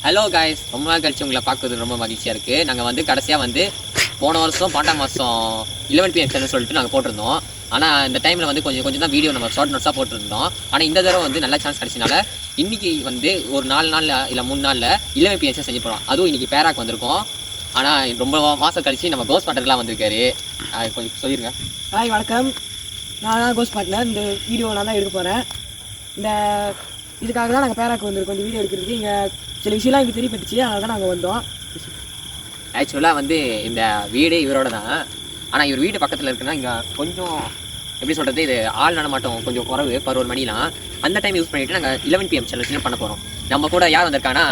Hello guys, ரொம்ப நாள் கழிச்சு உங்களை பார்க்குறது ரொம்ப மகிழ்ச்சியாக இருக்குது. நாங்கள் வந்து கடைசியாக வந்து போன வருஷம் 12ஆம் மாதம் 11 PM சேனல் சொல்லிட்டு நாங்கள் போட்டிருந்தோம். ஆனால் இந்த டைமில் வந்து கொஞ்சம் தான் வீடியோ நம்ம ஷார்ட் நோட்ஸாக போட்டிருந்தோம். ஆனால் இந்த தடவை வந்து நல்ல சான்ஸ் கிடச்சினால இன்றைக்கி வந்து ஒரு 4 நாளில் இல்லை 3 நாளில் 11 PM செஞ்சு போகிறோம். அதுவும் இன்றைக்கி பேராக் வந்திருக்கோம். ஆனால் ரொம்ப மாதம் கழிச்சு நம்ம கோஸ்ட் பார்ட்னர்லாம் வந்திருக்காரு. கொஞ்சம் சொல்லிடுங்க. ஹாய், வணக்கம். நான் தான் கோஸ்ட் பார்ட்னர். இந்த வீடியோ நான் தான் எடுக்க போகிறேன். இதுக்காக தான் நாங்கள் பேராக்கு வந்திருக்கோம். இந்த வீடியோ எடுக்கிறதுக்கு இங்கே சில விஷயம்லாம் இங்கே தெரியப்பட்டுச்சு, அதனால தான் நாங்கள் வந்தோம். ஆக்சுவலாக வந்து இந்த வீடே இவரோட தான். ஆனால் இவர் வீடு பக்கத்தில் இருக்குன்னா இங்கே கொஞ்சம் எப்படி சொல்கிறது, இது ஆள் நடமாட்டம் கொஞ்சம் குறவு 11 மணிலாம். அந்த டைம் யூஸ் பண்ணிவிட்டு நாங்கள் 11 PM சேனல் பண்ண போகிறோம். நம்ம கூட யார் வந்திருக்கானா,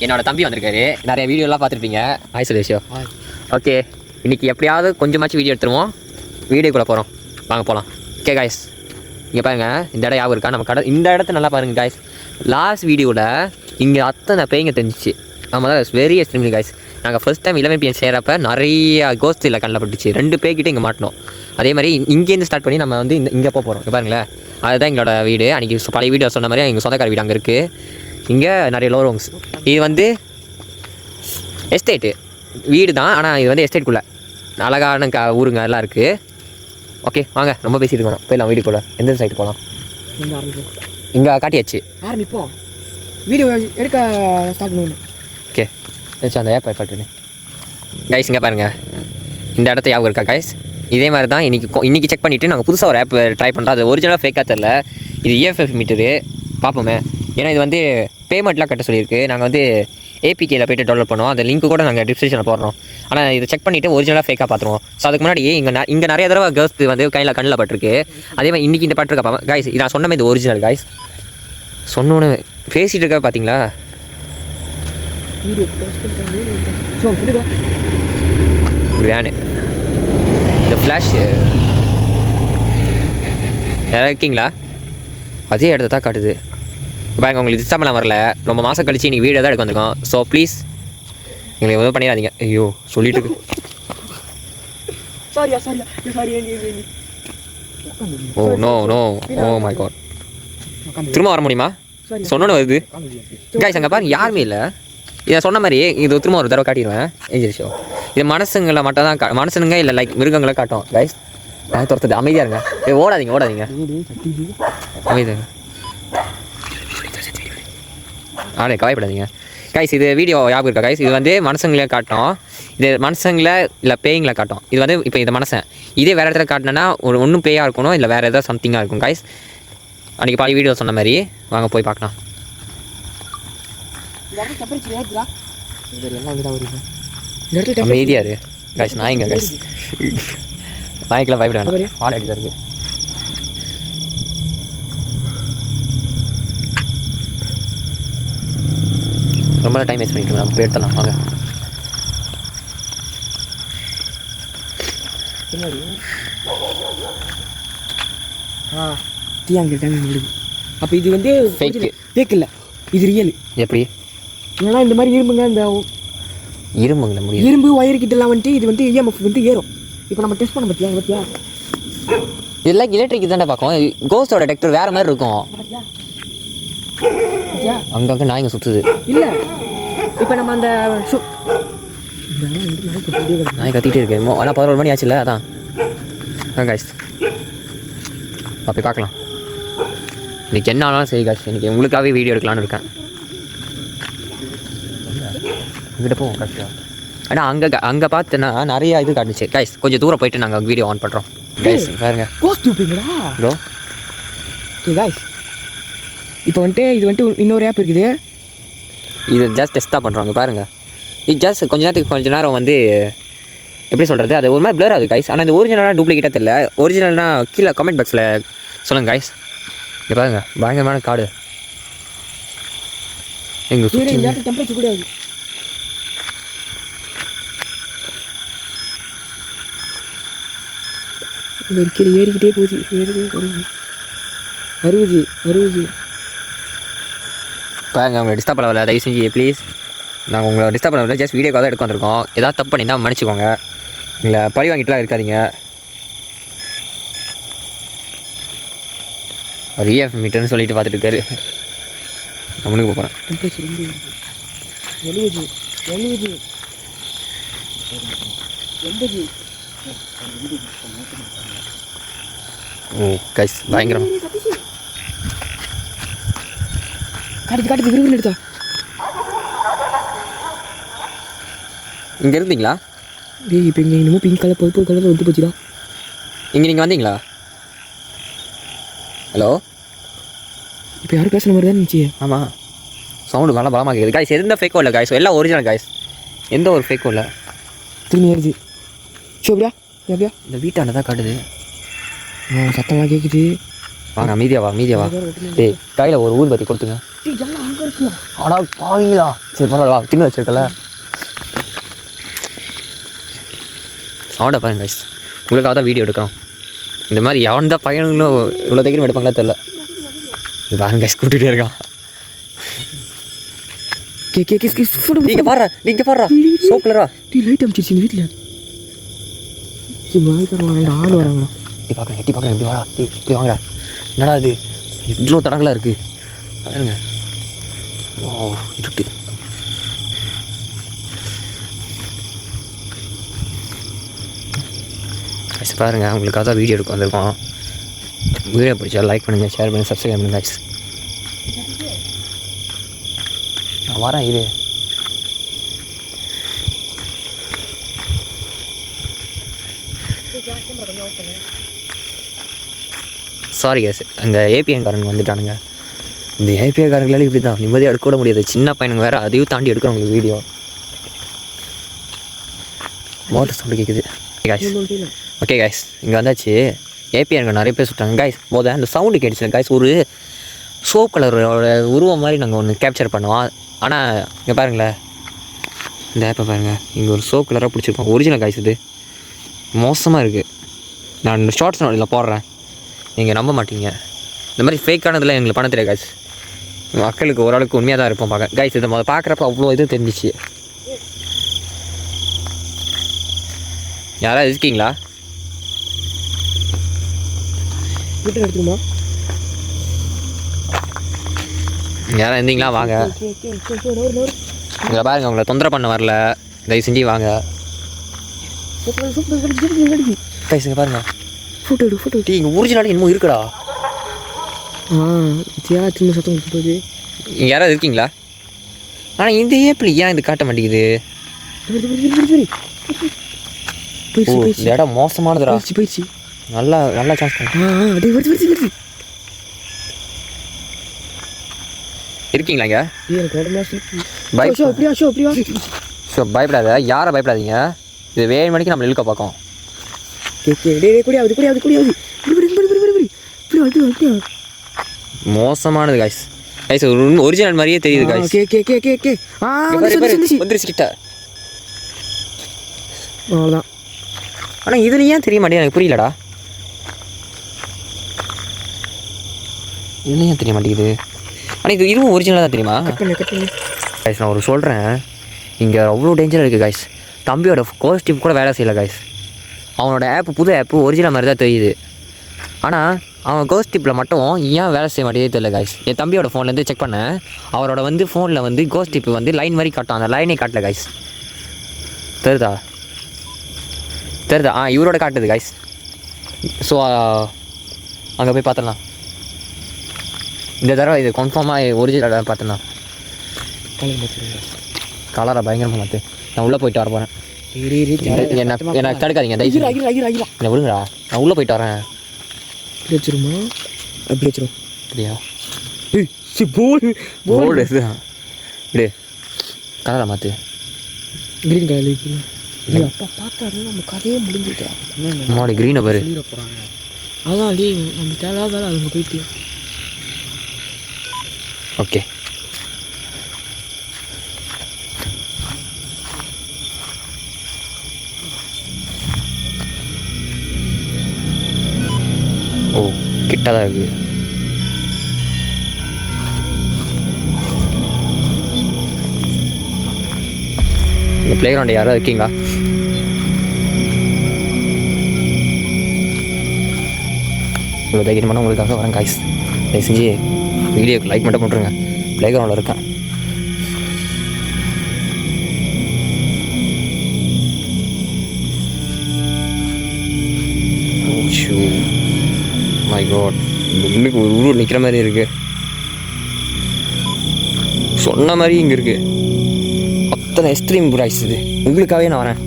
என்னோட தம்பி வந்திருக்காரு. நிறைய வீடியோலாம் பார்த்துருப்பீங்க. ஹாய் சுரேஷோ. ஓகே, இன்றைக்கி எப்படியாவது கொஞ்சமாச்சும் வீடியோ எடுத்துருவோம். வீடியோக்குள்ளே போகிறோம், வாங்க போகலாம். ஓகே காய்ஸ், இங்கே பாருங்கள், இந்த இடம் யாவும் இருக்கா நம்ம கடை. இந்த இடத்த நல்லா பாருங்கள் காய்ஸ். லாஸ்ட் வீடியோவில் இங்கே அத்தனை பேய்ங்க தெரிஞ்சிச்சு. நம்ம தான் வெரி எக்ஸ்ட்ரீம்லி காய்ஸ். நாங்கள் ஃபர்ஸ்ட் டைம் 11 PM செய்கிறப்ப நிறைய கோஸ்ட்டில் கண்ணில் பட்டுச்சு. 2 பேய்கிட்ட இங்கே மாட்டினோம். அதே மாதிரி இங்கேருந்து ஸ்டார்ட் பண்ணி நம்ம வந்து இங்கே போகிறோம். இங்கே பாருங்களேன், அதுதான் எங்களோட வீடு. அன்றைக்கி பழைய வீடியோ சொன்ன மாதிரி எங்கள் சொந்தக்கார வீடு அங்கே இருக்குது. இங்கே நிறைய லோ ரூம்ஸ். இது வந்து எஸ்டேட்டு வீடு தான், ஆனால் இது வந்து எஸ்டேட்டுக்குள்ளே அழகான ஊருங்க எல்லாம் இருக்குது. ஓகே வாங்க, ரொம்ப பேசிட்டு இருக்கோம். போயிடலாம் வீட்டுக்குள்ளே. எந்த சைடு போகலாம்? இங்கே காட்டியாச்சு. ஆரம்பிப்போம். வீடியோ எடுக்க ஸ்டார்ட் பண்ணுவோம். ஓகே, அந்த ஏப் பாட்டுன்னு கைஸ். இங்கே பாருங்கள், இந்த இடத்த ஞாபகம் இருக்கா கைஸ்? இதே மாதிரி தான் இன்றைக்கி செக் பண்ணிவிட்டு நாங்கள் புதுசாக ஒரு ஆப் ட்ரை பண்ணுறோம். அது ஒரிஜினலாக ஃபேக்காக தெரில. இது EFF மீட்டரு பார்ப்போமே. ஏன்னா இது வந்து பேமெண்ட்லாம் கட்ட சொல்லியிருக்கு. நாங்கள் வந்து APKயில் போய்ட்டு டவுன்லோட் பண்ணுவோம். அந்த லிங்க்கு கூட நாங்கள் டிஸ்கிரிப்ஷனில் போடுறோம். ஆனால் இதை செக் பண்ணிவிட்டு ஒரிஜினலாக ஃபேக்காக பார்த்துருவோம். ஸோ அதுக்கு முன்னாடி இங்கே நிறைய தடவை கேர்ள்ஸ் வந்து கண்ணில் பட்டிருக்கு. அதே மாதிரி இன்றைக்கி இந்த பட்டிருக்கா காய்ஸ். இது நான் சொன்ன மாதிரி இது ஒரிஜினல் காய்ஸ். சொன்னோன்னு பேசிகிட்டு இருக்கா பார்த்தீங்களா? வேனு இந்த ஃப்ளாஷ் யாராவது இருக்கீங்களா? அதே இடத்த தான் காட்டுது பாருங்க. உங்களுக்கு டிஸ்டர்பெல்லாம் வரல. ரொம்ப மாதம் கழிச்சு இன்றைக்கி வீடியோ தான் எடுக்க வந்திருக்கோம். ஸோ ப்ளீஸ் எங்களுக்கு எதுவும் பண்ணிடாதீங்க. ஐயோ சொல்லிட்டு இருக்கு. Oh no no, oh my God. திரும்ப வர முடியுமா? சொன்னோன்னு வருது கைஸ். அங்கே பாருங்க, யாருமே இல்லை. இதை சொன்ன மாதிரி இது திரும்ப ஒரு தடவை காட்டிடுவேன். ஏஞ்சல் ஷோ இது மனுஷங்களை மட்டும் தான் மனுஷனுங்க இல்லை லைக் மிருகங்களை காட்டும் கைஸ். நான் துரத்துது. அமைதியாக இருங்க. ஓடாதீங்க அமைதியாக ஆடே கவாய்ப்படாதீங்க கைஸ். இது வீடியோ ஞாபகம் இருக்கா கைஸ்? இது வந்து மனுஷங்களே காட்டும். இது மனுஷங்களை இல்லை பேய்களை காட்டும். இது வந்து இப்போ இது மனுஷன். இதே வேறு இடத்துல காட்டினா ஒன்றும் பேயாக இருக்கணும், இல்லை வேறு ஏதாவது சம்திங்காக இருக்கும் கைஸ். அன்றைக்கி பாதி வீடியோ சொன்ன மாதிரி வாங்க போய் பார்க்கலாம். அமைதியாக இரு கைஸ். நாய்ங்க கைஸ், நாய்க்கெல்லாம் பயப்பட வேணாம். வாழை அடிதான் இருக்குது. ரொம்ப டைம் வேஸ்ட் பண்ணிட்டு நம்ம போய் எடுத்துடலாம் வாங்க. அப்போ இது வந்து ஃபேக் இல்லை, இது ரியல். எப்படி? ஏன்னா இந்த மாதிரி இந்த இரும்புங்கள முடியும். இரும்பு ஒயர் கிட்டலாம் வந்துட்டு இது வந்து EMF வந்து ஏறும். இப்போ நம்ம டெஸ்ட் பண்ண பார்த்தியா? இதெல்லாம் எலக்ட்ரிக் தானே பார்க்கும். கோஸ்டோட டெக்டர் வேறு மாதிரி இருக்கும். அங்கங்கே நாய்ங்க சுற்றுது. இல்லை இப்போ நம்ம அந்த நாய் கத்திகிட்டே இருக்கு. ஆனால் 11 மணி ஆச்சுல்ல, அதான் காய்ஸ். அப்படி பார்க்கலாம். இன்றைக்கி என்ன ஆனாலும் சரி காய்ஸ், இன்றைக்கி உங்களுக்காகவே வீடியோ எடுக்கலான்னு இருக்கேன். இங்கிட்ட போவோம் கரெக்டாக. ஆனால் அங்கே பார்த்தேன்னா நிறையா இது காட்டுச்சு கைஸ். கொஞ்சம் தூரம் போயிட்டு நாங்கள் வீடியோ ஆன் பண்ணுறோம் கைஸ். பாருங்க ப்ரோ. கைஸ் இப்போ வந்துட்டு இது வந்துட்டு இன்னொரு ஆப் இருக்குது. இது ஜஸ்ட் டெஸ்ட்டாக பண்ணுறாங்க பாருங்கள். இது ஜஸ்ட் கொஞ்ச நேரம் வந்து எப்படி சொல்கிறது, அது ஒரு மாதிரி பிளர் ஆகுது கைஸ். ஆனால் இந்த ஒரிஜினலாக டூப்ளிகேட்டாக தெரியல. ஒரிஜினல்னா கீழே கமெண்ட் பாக்ஸில் சொல்லுங்கள் கைஸ். இங்கே பாருங்க, பயங்கரமான காடு. எங்கள் டெம்பரேச்சர் கூட ஆகுது. கீழே ஏறிக்கிட்டே போகுது. 60 பாருங்க. உங்களை டிஸ்டர்ப் பண்ண வரல, தயவு செஞ்சு ப்ளீஸ். நாங்கள் உங்களை டிஸ்டர்ப் பண்ண வரல, ஜஸ்ட் வீடியோக்காக தான் எடுக்க வந்திருக்கோம். ஏதாவது தப்பு பண்ணியிருந்தால் மன்னிச்சிக்கோங்க. இல்லை பழி வாங்கிட்டுலாம் இருக்காதீங்க. ஒரு EF மீட்டர்னு சொல்லிட்டு பார்த்துட்டு இருக்காரு. நம்மளுக்கு போகிறேன். 70 80 80. ஓ கைஸ் பயங்கரம். காட்டுது விரும்பி எடுத்தா. இங்கே இருந்தீங்களா? டேய் இப்போ இங்கே என்னமோ பிங்க் கலர் பர்பிள் கலரில் வந்து போச்சுடா. இங்கே நீங்கள் வந்தீங்களா? ஹலோ, இப்போ யாரும் பேசுகிற மாதிரி தான் இருந்துச்சு. ஆமாம், சவுண்டு நல்லா பலமாக கேட்குது காய்ஸ். எந்த ஃபேக்கும் இல்லை காய்ஸ், எல்லாம் ஒரிஜினல் காய்ஸ், எந்த ஒரு ஃபேக்கும் இல்லை. திரும்பி ஏறிச்சு. ஷோ எப்படியா இந்த வீட்டாண்ட தான் காட்டுது. சத்தமாக கேட்குது. வாங்க மீதியா வா. டேய் கையில் ஒரு ஊர் பற்றி கொடுத்துங்க. அங்கே இருக்குமா? ஆனால் பாவீங்களா? சரி பரவாயில்ல, வா தின்னு வச்சிருக்கல. சவுண்டை பாருங்க கைஸ், உங்களுக்காக தான் வீடியோ எடுக்கிறோம். இந்த மாதிரி எவன் தான் பையனுங்களும் இவ்வளோ தைக்கிரம் எடுப்பாங்களா தெரில. இது பாருங்க கைஸ், கூட்டிகிட்டே இருக்கான். நீங்கள் பாடுறா சோக்கலரா. டீ லைட் அமிச்சிருச்சு இந்த வீட்டில். ஆள் வராங்களா? எட்டி பார்க்குறேன் எப்படி வாடா. இப்படி வாங்கடா. என்னடா இது இவ்வளோ தடங்களாக இருக்குது பாருங்க. ஓ இருட்டு. பாருங்கள், உங்களுக்காக தான் வீடியோ எடுக்க வந்திருக்கோம். வீடியோ பிடிச்சா லைக் பண்ணுங்கள், ஷேர் பண்ணுங்கள், சப்ஸ்கிரைப் பண்ணுங்கள் கைஸ். நான் வரேன். இது சாரி கேஸ், அங்கே ஏபிஎன்காரங்க வந்துட்டானுங்க. இந்த ஏபிஎன்காரங்களால இப்படி தான் நிம்மதியாக எடுக்க கூட முடியாது. சின்ன பையனுங்க வேறு, அதையும் தாண்டி எடுக்கிறவங்களுக்கு வீடியோ. மோட்டர் சவுண்டு கேட்குது காய்ஸ். ஓகே காய்ஸ், இங்கே வந்தாச்சு. ஏபிஎன்க நிறைய பேர் சுட்டாங்க காய்ஸ். அந்த சவுண்டு கேட்டுச்சு காய்ஸ். ஒரு சோப் கலரோட உருவம் மாதிரி நாங்கள் ஒன்று கேப்சர் பண்ணுவோம். ஆனால் இங்கே பாருங்களேன், இந்த ஆப்பை பாருங்கள், இங்கே ஒரு சோப் கலராக பிடிச்சிருக்கோம். ஒரிஜினல் காய்ஸ், இது மோசமாக இருக்குது. நான் இந்த ஷார்ட்ஸ் இதில் போடுறேன், நீங்கள் நம்ப மாட்டீங்க. இந்த மாதிரி ஃபேக்கானதில் எங்களுக்கு பண்ண தெரியாது காய்ஸ். மக்களுக்கு ஓரளவுக்கு உண்மையாக தான் இருப்போம் பார்க்க காய்ஸ். இதை பார்க்குறப்ப அவ்வளோ இது தெரிஞ்சிச்சு. யாராவது இருக்கீங்களா? வீட்டில் எடுத்துருமா? யாராவது இருந்தீங்களா? வாங்க. இதில் பாருங்கள், உங்களை தொந்தரவு பண்ண வரல, தயவு செஞ்சு வாங்க கைஸ். இங்கே பாருங்கள், ஃபோட்டோ டீ இங்கே ஒரிஜினல் என்னமோ இருக்குடா. சின்ன சத்தம் போகுது. இங்கே யாராவது இருக்கீங்களா? ஆனால் இந்த ஏப்பில் ஏன் இது காட்ட மாட்டேங்குது? இந்த இடம் மோசமானதுடா. போயிடுச்சு. நல்லா சான்ஸ் இருக்கீங்களா? இங்கே பயப்படாத, யாரை பயப்படாதீங்க. இது 7 மணிக்கு நம்ம இழுக்க பார்க்கோம். மோசமானது காய்ஸ். கைஸ் ஒரிஜினல் மாதிரியே தெரியுது காய்ஸ். வந்துருச்சு கிட்ட. அவ்வளோதான். ஆனால் இதில் ஏன் தெரிய மாட்டேங்குது எனக்கு புரியலடா. இதில் ஏன் தெரிய மாட்டேங்குது? ஆனால் இதுவும் ஒரிஜினலாக தான் தெரியுமா காய்ஸ்? நான் ஒரு சொல்கிறேன், இங்கே அவ்வளோ டேஞ்சராக இருக்குது காய்ஸ். தம்பியோட கோஸ்டியூம் கூட வேலை செய்யலை காய்ஸ். அவனோட புது ஆப்பு ஒரிஜினல் மாதிரி தான் தெரியுது. ஆனால் அவன் கோஸ்டிப்பில் மட்டும் ஏன் வேலை செய்ய மாட்டேதே தெரியல காய்ஸ். என் தம்பியோட ஃபோன்லேருந்து செக் பண்ணேன், அவரோட ஃபோனில் கோஸ்டிப்பு லைன் மாதிரி காட்டும், அந்த லைனே காட்டல காய்ஸ். தெரியுதா? இவரோட காட்டுது காய்ஸ். ஸோ அங்கே போய் பார்த்துடலாம். இந்த தடவை இது கன்ஃபார்மாக ஒரிஜினலாக பார்த்துடலாம். கலரை பயங்கரமாக மாற்று. நான் உள்ளே போயிட்டு வர போகிறேன். என்ன தடுக்காதீங்க தயவு என்ன விடுங்கடா. நான் உள்ளே போயிட்டு வரேன். வச்சிருமா? அப்படி வச்சிரும். அப்படியா? போல்டு இது கலரை மாற்று. Green colour. அப்பா பார்த்தாரு, நம்ம கதையே முடிஞ்சுட்டா. மாடி க்ரீனை பாரு. அதான் அடி நம்ம தேவையாதால அதுங்க போயிட்டு. ஓகே, ஓ கிட்டதான் இருக்குது. இந்த பிளே கிரவுண்ட் யாராவது இருக்கீங்களா? இவ்வளோ தைரியமான உங்களுக்காக வரேன் காய்ஸ். தயவு செஞ்சு வீடியோக்கு லைக் மட்டும் பண்ணுறேங்க. பிளே கிரவுண்டில் இருக்கேன். மை காட், முன்னுக்கு ஒரு ஊர் நிற்கிற மாதிரி இருக்குது. சொன்ன மாதிரி இங்கே இருக்குது. அத்தனை எக்ஸ்ட்ரீம் ப்ரைஸ் இது. உங்களுக்காகவே நான் வரேன்.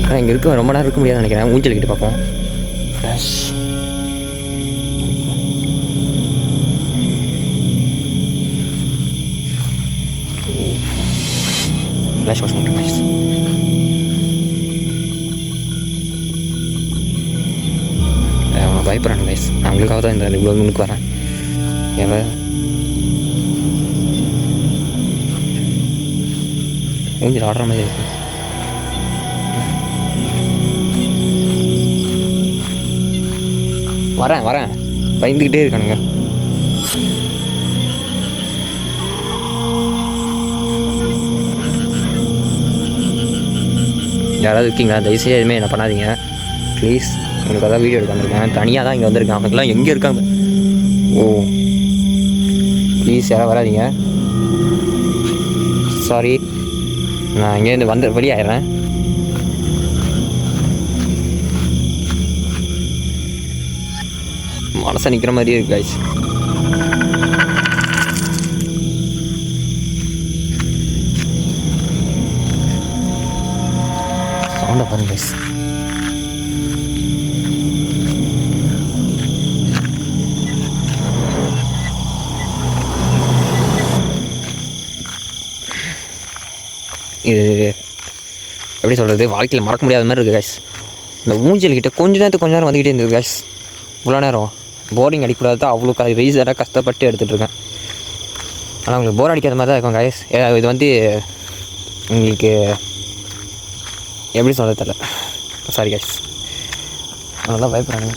ஆனால் இங்கே இருக்க ரொம்ப நேரம் இருக்க முடியாதுன்னு நினைக்கிறேன். ஊஞ்சல் கிட்ட பார்ப்போம். ஃப்ளாஷ் ஃப்ளாஷ் வாஷ் பண்ணுறேன் கைஸ். அவங்க பயப்படுறாங்க கைஸ். நான் உங்களுக்காக தான் இந்த இவ்வளோ முன்னுக்கு வரேன். ஏன் ஊஞ்சல் ஆடுற மாதிரி இருக்கு. வரேன் பயந்துக்கிட்டே இருக்கானுங்க. யாராவது இருக்கீங்களா? தயவுசெய்து எதுவுமே என்ன பண்ணாதீங்க ப்ளீஸ். உங்களுக்கு அதான் வீடியோ எடுக்க வந்திருக்கேன். தனியாக தான் இங்கே வந்திருக்கேன். அவனுக்குலாம் எங்கே இருக்காங்க? ஓ ப்ளீஸ் யாராவது வராதிங்க. சாரி, நான் இங்கேருந்து வந்து வெளியாயிடுறேன். மனசை நிற்கிற மாதிரியே இருக்கு கைஸ். சவுண்டை பாருங்க கைஸ். இது எப்படி சொல்கிறது, வாழ்க்கையில் மறக்க முடியாத மாதிரி இருக்குது கைஸ். இந்த ஊஞ்சல்கிட்ட கொஞ்ச நேரம் வந்துக்கிட்டே இருந்தது கைஸ். இவ்வளோ நேரம் போரிங் அடிக்கூடாது தான் அவ்வளோ ரீசனாக கஷ்டப்பட்டு எடுத்துகிட்டு இருக்கேன். ஆனால் உங்களுக்கு போர் அடிக்காத மாதிரி தான் இருக்கும் கைஸ். இது வந்து உங்களுக்கு எப்படி சொல்கிறது தெரியல. சாரி கைஸ், நல்லா பயப்படுறாங்க.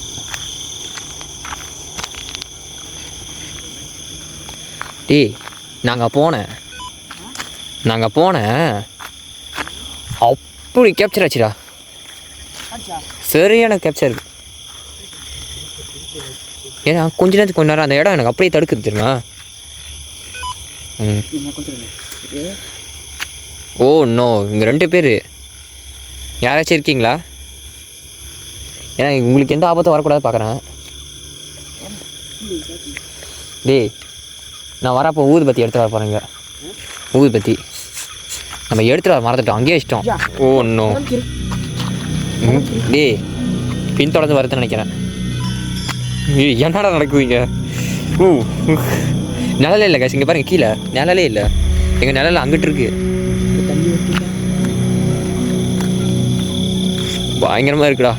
நாங்கள் போனேன் அப்படி கேப்சர் ஆச்சுடா. சரியான கேப்சர் இருக்கு. ஏன்னா கொஞ்ச நேரம் அந்த இடம் எனக்கு அப்படியே தடுக்குது தெரியுமா? ஓ நோ, இங்கே 2 பேர் யாராச்சும் இருக்கீங்களா? ஏன்னா உங்களுக்கு எந்த ஆபத்தும் வரக்கூடாது பார்க்குறேன். நான் வரப்போ ஊதுபத்தி எடுத்து வர போகிறேங்க. ஊதுபத்தி நம்ம எடுத்துகிட்டு வர மறந்துட்டோம், அங்கேயே இஷ்டம். ஓ நோ, பின்தொடர்ந்து வருதுன்னு நினைக்கிறேன். என்னடா நடக்குதுங்க? நிழலே இல்லை கைஸ். இங்கே பாருங்க, கீழே நிழலே இல்லை. எங்கள் நிழல் அங்கிட்டு இருக்கு. பயங்கரமாக இருக்குடா.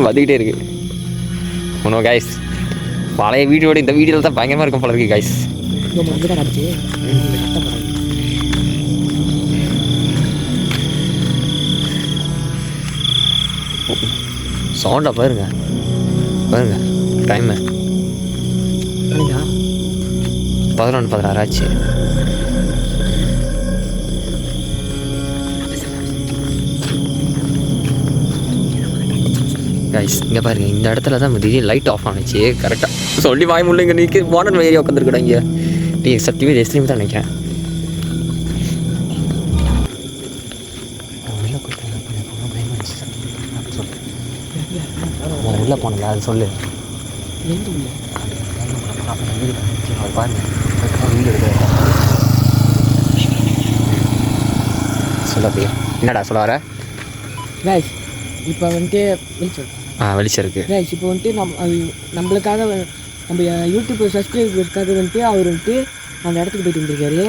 வந்துக்கிட்டே இருக்கு. ஒன்றும் கைஸ், பழைய வீடியோட இந்த வீடியோவில் தான் பயங்கரமாக இருக்கும் போல இருக்கு கைஸ். சவுண்டா பாருங்க டைமு 11:16 ஆச்சு. கைஸ் இங்கே பாருங்க, இந்த இடத்துல தான் திடீர்னு லைட் ஆஃப் ஆனிச்சு. கரெக்டாக சொல்லி வாய் முள்ள இங்கே நிற்க மாடர்ன் ஏரியா உட்காந்துருக்கடா. இங்கே சத்தியமே எஸ்ட்ரீம் தான் நினைக்கிறேன். உள்ளே போனல அது சொல்லு. சொல்ல அப்படியே என்னடா சொல்ல வர? இப்போ வந்துட்டு வெளிச்சம் இருக்குது. இப்போ வந்துட்டு நம்மளுக்காக நம்ம யூடியூப் சப்ஸ்கிரைபர்ஸ்க்காக வந்துட்டு அவர் வந்துட்டு அந்த இடத்துக்கு போயிட்டு வந்துருக்காரு.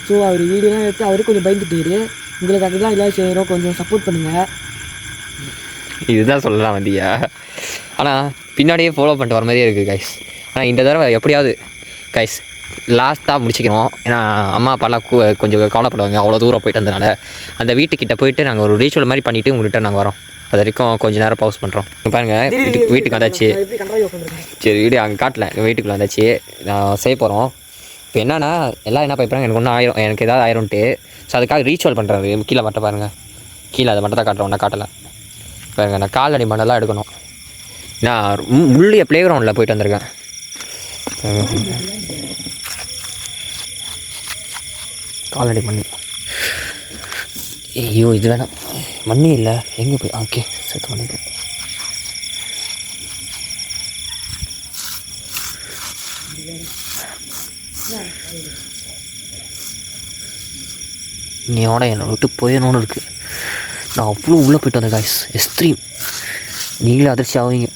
ஸோ அவர் வீடியோலாம் எடுத்து அவரு கொஞ்சம் பயந்துட்டாரு. உங்களுக்காக தான் எல்லாம் செய்கிறோம், கொஞ்சம் சப்போர்ட் பண்ணுங்கள். இதுதான் சொல்லலாம் வந்தியா? ஆனால் பின்னாடியே ஃபாலோ பண்ணிட்டு வர மாதிரியே இருக்குது கைஸ். ஆனால் இந்த தடவை எப்படியாவது கைஸ் லாஸ்ட்டாக முடிச்சிக்கிறோம். ஏன்னா அம்மா அப்பாலாம் கொஞ்சம் கவலைப்படுவாங்க அவ்வளோ தூரம் போயிட்டு வந்ததுனால. அந்த வீட்டுக்கிட்ட போயிட்டு நாங்கள் ஒரு ரீச்சுவல் மாதிரி பண்ணிவிட்டு உங்கள்கிட்ட நாங்கள் வரோம். அது வரைக்கும் கொஞ்சம் நேரம் பவுஸ் பண்ணுறோம். பாருங்கள், வீட்டுக்கு வந்தாச்சு. சரி வீடு அங்கே காட்டல, வீட்டுக்குள்ளே வந்தாச்சு. நான் செய்ய போகிறோம். இப்போ என்னன்னா எல்லாம் என்ன பயப்படுறாங்க, எனக்கு ஒன்றும் ஆயிரும், எனக்கு ஏதாவது ஆயிரும்ட்டு. ஸோ அதுக்காக ரீச்சுவல் பண்ணுறாரு. கீழே மட்டும் பாருங்கள், கீழே அதை மட்டும் தான் காட்டுறோம், நான் காட்டலை. பாருங்கள், நான் காலடி மண்ணெல்லாம் எடுக்கணும். நான் முள்ளிய ப்ளே கிரவுண்டில் போயிட்டு வந்திருக்கேன். காலடி மண் ஐயோ இது வேணாம், மண்ணே இல்லை, எங்கே போய் ஓகே செட் பண்ணிட்டேன். நீயோட என்னை விட்டு போயிடணும்னு இருக்கு. நான் அவ்வளோ உள்ளே போயிட்டு வந்தேன் காய்ஸ், எக்ஸ்ட்ரீம். நீங்களே அதிர்ச்சி ஆவீங்க.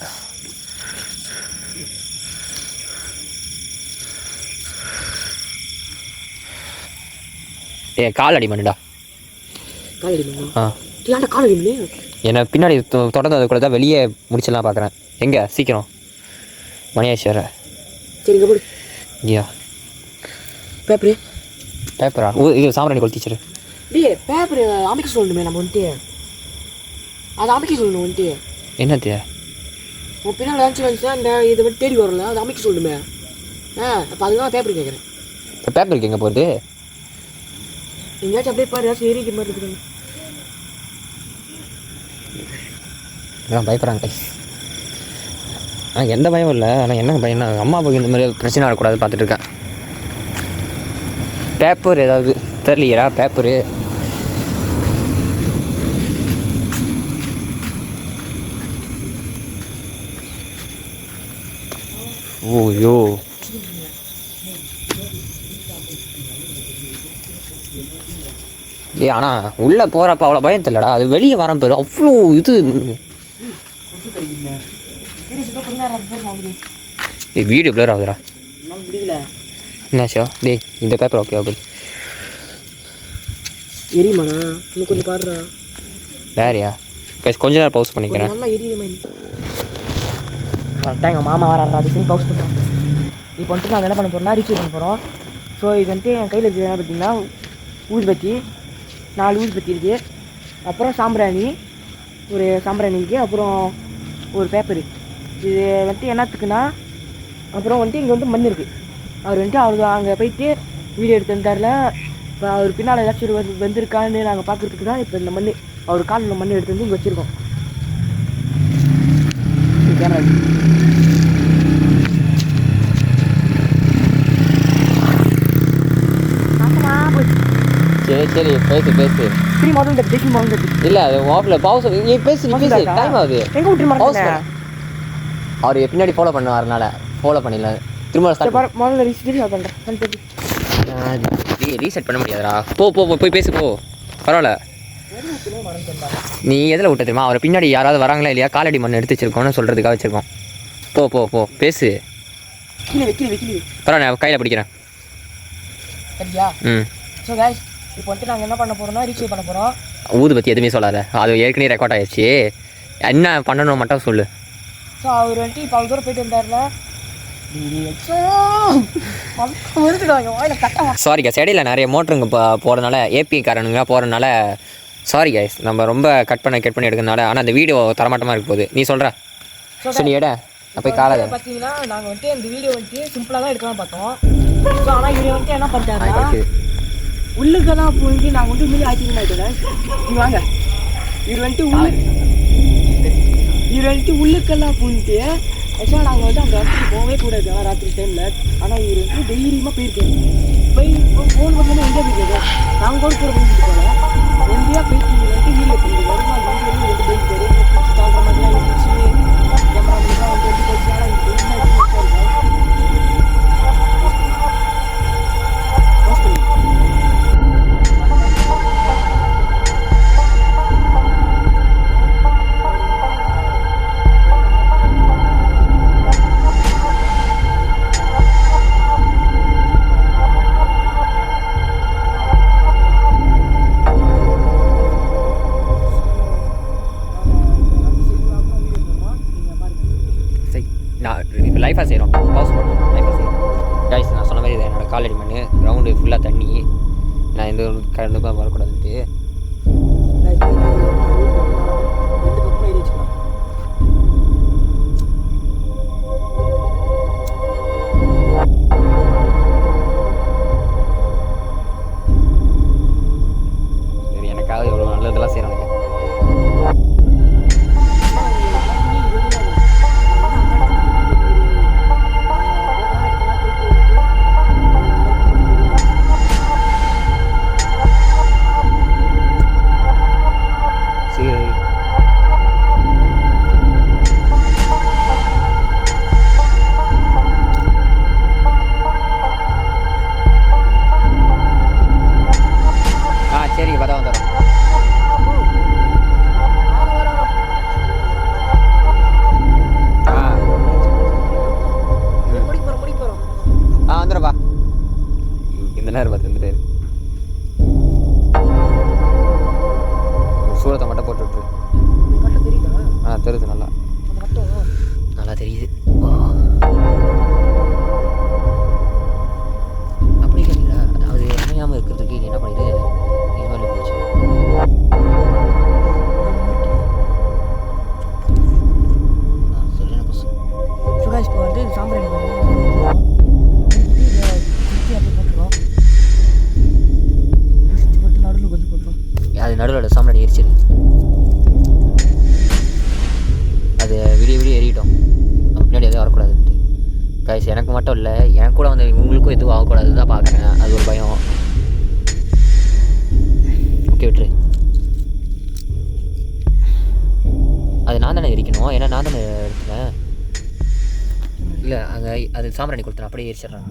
கால் அடி மண்ணுடா. என்னை பின்னாடி தொடர்ந்து அதுக்குள்ள தான் வெளியே முடிச்செல்லாம் பார்க்குறேன். எங்கே சீக்கிரம் மணியாச்சு வேறு. சரிங்க போடு. ஐயா பேப்பரா? இது சாம்பிராணி கொளுத்திச்சிரு. பேப்பர் அமைக்க சொல்லணுமே நம்ம வந்துட்டு, அதை அமைக்க சொல்லணும் வந்துட்டு. என்னது உன் பின்னாடி வந்துச்சு அந்த இதை வந்து தேடி வரல, அதை அமைக்க சொல்லணுமே. அப்போ அதுதான் பேப்பர் கேட்குறேன். இப்போ பேப்பருக்கு எங்கே போகுது? எங்கேயாச்சும் அப்படியே பாரு, ஏதாச்சும் ஏரிக்கு மாதிரி இருக்குது. எல்லாம் பயப்படுறாங்க கைஸ். ஆனால் எந்த பயமும் இல்லை. ஆனால் என்ன பையனா அம்மா அப்பாவுக்கு இந்த மாதிரி பிரச்சனை வரக்கூடாது பார்த்துட்டு இருக்கேன். பேப்பர் ஏதாவது தெரியலையா? பேப்பரு ஓய்யோ ஆனால் உள்ளே போகிறப்ப அவ்வளோ பயம் தெரியலடா. அது வெளியே வர பேர் அவ்வளோ இது. Video blur ஆகுதுடா. என்னாச்சோ டேய் இந்த பேப்பர் ஓகே ஓகே எரியுமாண்ணா? இன்னும் கொஞ்சம் பாடுறா. வேறையா கொஞ்ச நேரம் பவுஸ் பண்ணிக்கிறேன். நல்லா எரியுமா? கரெக்டாக எங்கள் மாமா வராரு, அது சரி பவுஸ் பண்ணுறோம். இப்போ வந்துட்டு நாங்கள் என்ன பண்ண போகிறோம்னா ரீச் பண்ண போகிறோம். ஸோ இது வந்துட்டு என் கையில் இருக்குது என்ன பார்த்தீங்கன்னா, ஊதுபத்தி 4 ஊதுபத்தி இருக்குது, அப்புறம் சாம்பிராணி ஒரு சாம்பிராணி இருக்குது, அப்புறம் ஒரு பேப்பரு. இது வந்துட்டு என்னத்துக்குன்னா, அப்புறம் வந்துட்டு இங்கே வந்து மண் இருக்குது. அவர் வந்துட்டு அவர் அங்கே போயிட்டு வீடியோ எடுத்து வந்தார்ல, இப்போ அவர் பின்னால் ஏதாச்சும் வந்திருக்கான்னு நாங்கள் பார்க்குறதுக்கு தான் இப்போ இந்த மண், அவர் காலில் மண் எடுத்து வந்து இங்கே வச்சுருக்கோம். கேமரா சரி சரி பேசு பேசு. இல்லை அது ஓப்பில் பவுஸ் பேசு பேசு. டைம் ஆகுது. பவுஸ் அவர் பின்னாடி ஃபாலோ பண்ண வரனால ஃபாலோ பண்ணிடல. திரும்ப ரீசெட் பண்ண முடியாதுடா. போ போ போய் பேசு போ, பரவாயில்ல. நீ எதில் விட்ட தெரியுமா? அவரை பின்னாடி யாராவது வராங்களா இல்லையா, காலடி மண் எடுத்து வச்சிருக்கோன்னு சொல்கிறதுக்காக வச்சுருக்கோம். போ போ போ பேசு. பரவாயில்ல நான் கையில் பிடிக்கிறேன். ம் ஸோ கைஸ் இப்போ வந்துட்டு நாங்கள் என்ன பண்ண போகிறோம்னா ரீச் பண்ண போகிறோம். ஊதுபத்தி எதுவுமே சொல்லாத, அது ஏற்கனவே ரெக்கார்ட் ஆகிடுச்சு. என்ன பண்ணணும் மட்டும் சொல்லு. ஸோ அவர் வந்துட்டு இப்போ அவ்வளோ தூரம் போயிட்டு வந்தார்ல. சாரி கைஸ், இடையில நிறைய மோட்டருங்க போகிறதுனால, ஏபி காரனுங்க போகிறதுனால சாரி கைஸ். நம்ம ரொம்ப கட் பண்ணி எடுக்கிறதுனால. ஆனால் அந்த வீடியோ தரமாட்டமாக இருக்க போகுது. நீ சொல்கிற ஸோ நீ எடை அப்போ காலாத பார்த்தீங்கன்னா நாங்கள் வந்துட்டு இந்த வீடியோ வந்துட்டு சிம்பிளாக தான் எடுக்கலாம் பார்த்தோம். ஸோ ஆனால் இவர் வந்துட்டு என்ன பண்ணிட்டாருன்னா, உள்ளுக்கெல்லாம் போயிட்டு நாங்கள் வந்து மீறி ஆக்கிட்டோம். இங்கே வாங்க. இவர் வந்துட்டு உள்ளுக்கெல்லாம் போயிட்டு ஆக்சுவலாக நாங்கள் வந்து அந்த இடத்துக்கு போகவே கூடாது ராத்திரி டைமில். ஆனால் இவர் வந்து தைரியமாக போயிருக்கேன். போய் ஃபோன் பண்ணாமல் எங்கே போயிருக்காரு, நாங்கள் கூட போயிட்டு போகல. எங்கேயா போயிட்டு வந்துட்டு வீடியோ பண்ணிட்டு வருமா வீடியோ வந்து போயிருக்காரு. தாழ்ற மாதிரிலாம் இருந்துச்சு. கேமரா மட்டும் வந்து எப்படி போச்சு. ஆனால் இப்போ லைஃபாக செய்கிறோம். பாஸ் பண்ணுவோம். லைஃபாக செய்கிறோம் கைஸ். நான் சொன்ன மாதிரி இது என்னோடய காலடி மண். கிரவுண்டு ஃபுல்லாக தண்ணி. நான் எந்த ஒரு கரண்டுக்கும் வரக்கூடாதுன்ட்டு எனக்காக எவ்வளோ நல்லதெல்லாம் செய்கிறானுங்க. தினார் பார்த்து வந்துட்டாரு. சூரத்தை மட்டும் போட்டு விட்டுரு. கரெக்டாக தெரியுதா? தெரியுது நல்லா, அந்த மட்டும் நல்லா தெரியுது. அப்படி கேட்டீங்களா? அது அமையாமல் இருக்கிறதுக்கு என்ன பண்ணிட்டு இது மாதிரி போச்சு. சொல்லுங்க கொசு. சுகாஷ் இப்போ வந்து சாம்பிராணி சுற்றி அப்படி போட்டுருவோம். சுற்றி போட்டு நடுவில் கொஞ்சம் போட்டுரும். அது நடுவில் சாம்பிராணி எரிச்சிரு. அது விடிய விடிய எறிட்டோம். நம்ம பின்னாடி எதுவும் வரக்கூடாதுன்ட்டு. கைஸ் எனக்கு மட்டும் இல்லை, எனக்கு கூட வந்து உங்களுக்கும் எதுவும் ஆகக்கூடாது தான் பார்க்குறேன். அது ஒரு பயம். ஓகே விட்டுரு. அது நான் தானே எரிக்கணும், ஏன்னா நான் தானே எடுத்துட்டேன். இல்லை அங்கே அது சாம்பிராணி கொடுத்தேன், அப்படியே எரிச்சிட்றேன்.